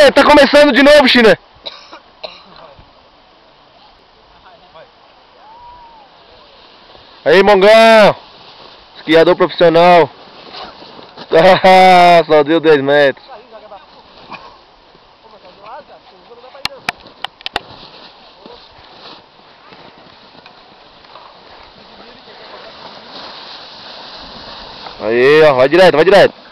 Aí, tá começando de novo, China. Aí, Mongão. Esquiador profissional. Ah, só deu 10 metros. Aí, ó, vai direto, vai direto.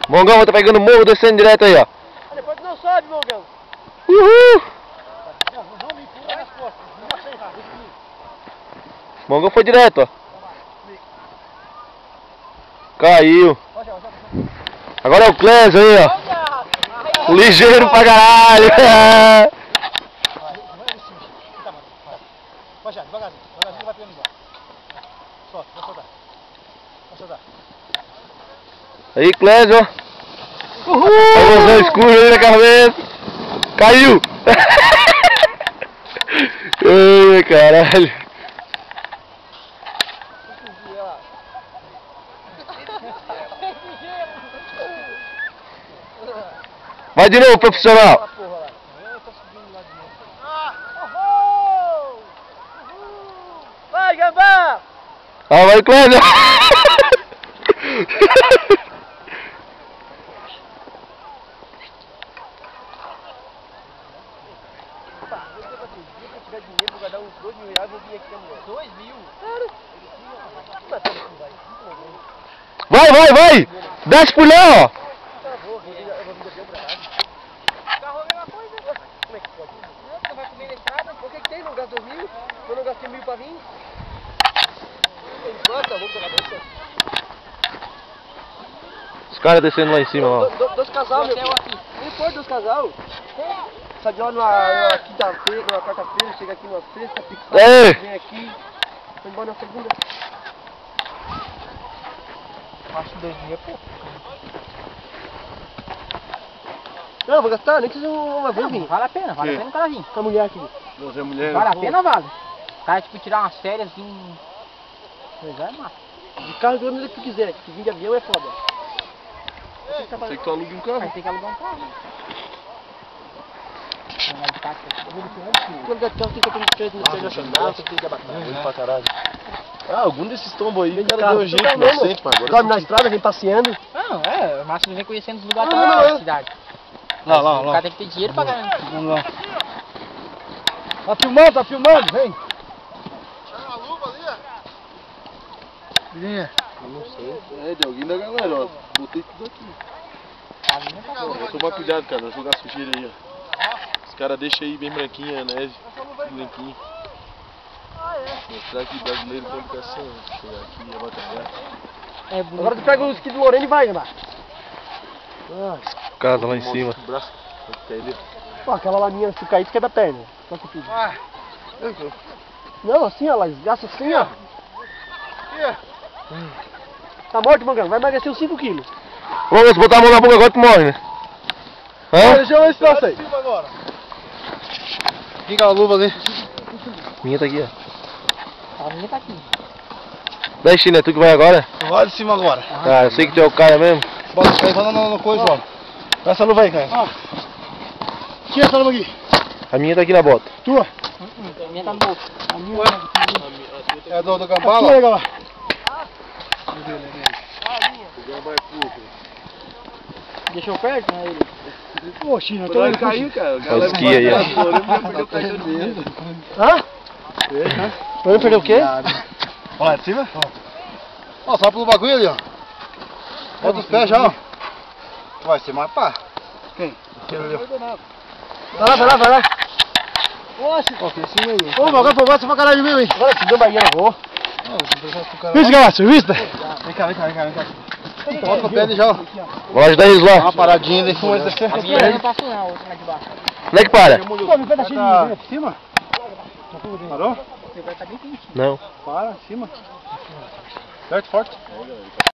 Mongão, tá pegando morro, descendo direto aí, ó. Depois não sobe, Mongão. Uhul! Mongão foi direto, ó. Caiu. Agora é o Clésio aí, ó. Ligeiro pra caralho. Vai já, devagarzinho. Devagarzinho vai pegando igual. Solta, vai soltar. Vai soltar. Aí, Clésio, ó. Uhul! Escuro aí na cabeça. Caiu. Ai, caralho. Vai de novo, profissional. Vai, Gambá! Ah, vai, Clésio. Vai, vai, vai! Desce por lá, ó! Carro é a mesma coisa? Como é que pode? Você vai comer na estrada? Por que tem? Não gastou 1.000? Eu não gastei 1.000 pra vir? Nossa, vamos pegar dois. Os caras descendo lá em cima, ó. Dois casal, meu filho. Não importa dos casal. Sai de lá numa quinta-feira, numa quarta-feira, chega aqui numa sexta, vem aqui, vai embora na segunda. Acho que 2 dias é pouco. Não, vou gastar, nem que seja uma vez vir. Vale a pena o cara vir. Com a mulher aqui. Você é mulher. Vale a pena, vale. O cara, tipo, tirar umas férias assim. Pois é, massa. De carro do onde que tu quiser, que vir de avião é foda. Sei que tu aluga um carro. Aí tem que alugar um carro. Quando der carro tem que ter crédito no internacional, tem que ter Muito pra caralho. Ah, algum desses tombos aí, Vem o de cara carro. deu jeito, Então, inocente, mas agora... dorme na estrada, vem passeando. Não, é, mas você vem conhecendo os lugares Não, da cidade. Lá. O cara tem que ter dinheiro pra caramba. Vamos lá. Tá filmando, vem. Chama a luva ali, ó. Vinha. Eu não sei. É de alguém da galera, ó. Botei tudo aqui. Toma cuidado, cara, vai jogar sujeira aí, ó. Os caras deixam aí bem branquinha a neve, limpinho. Mostrar que brasileiro tem educação, chegar aqui e batalhar. É bonito. Agora tu pega o esqui do Lorena e vai, né, Casa lá em cima. Pô, aquela lá minha, se cair, tu quebra a perna. Só que tudo. Não, assim, ó, lá, desgraça assim, ó. Tá morto, Mangão, vai emagrecer uns 5 quilos. Vamos, se botar a mão na boca agora tu morre, né? Hã? Deixa eu ver esse troço aí. Fica a luva ali. Minha tá aqui, ó. A minha tá aqui. Daí, China, é tu que vai agora? Vai de cima agora. Ah, eu sei que tu é o cara mesmo. Bota essa aí, vai no coisa, ó. Dá essa luva aí, cara. Tira essa luva aqui. A minha tá aqui na bota. Tua. A minha tá no bolso. A minha É do Gambala? É tua, deixou perto, né? Ele. Pô, China, eu tô vendo Caiu, cara. O esqui aí, ó. Hã? Vai perder o quê? Ó, lá de cima? Ó, só pelo bagulho ali, ó. Bota os pés já, ó. Vai ser mais pá. Quem? Vai lá. Oxe. Ó, aqui em cima aí. Ô, agora foi você pra caralho de mim, hein? Agora te deu Bahia, não vou. Viste, Galácio, viste? Vem cá. Bota no pé já, ó. Vou ajudar eles Dá lá. uma paradinha ali, fumo esse descer. A minha eu não passo não, a outra lá de baixo. Como é que para? Pô, me pega cheio de Por cima? Parou? Você vai estar bem quentinho. Não. Para, em cima. Certo, forte.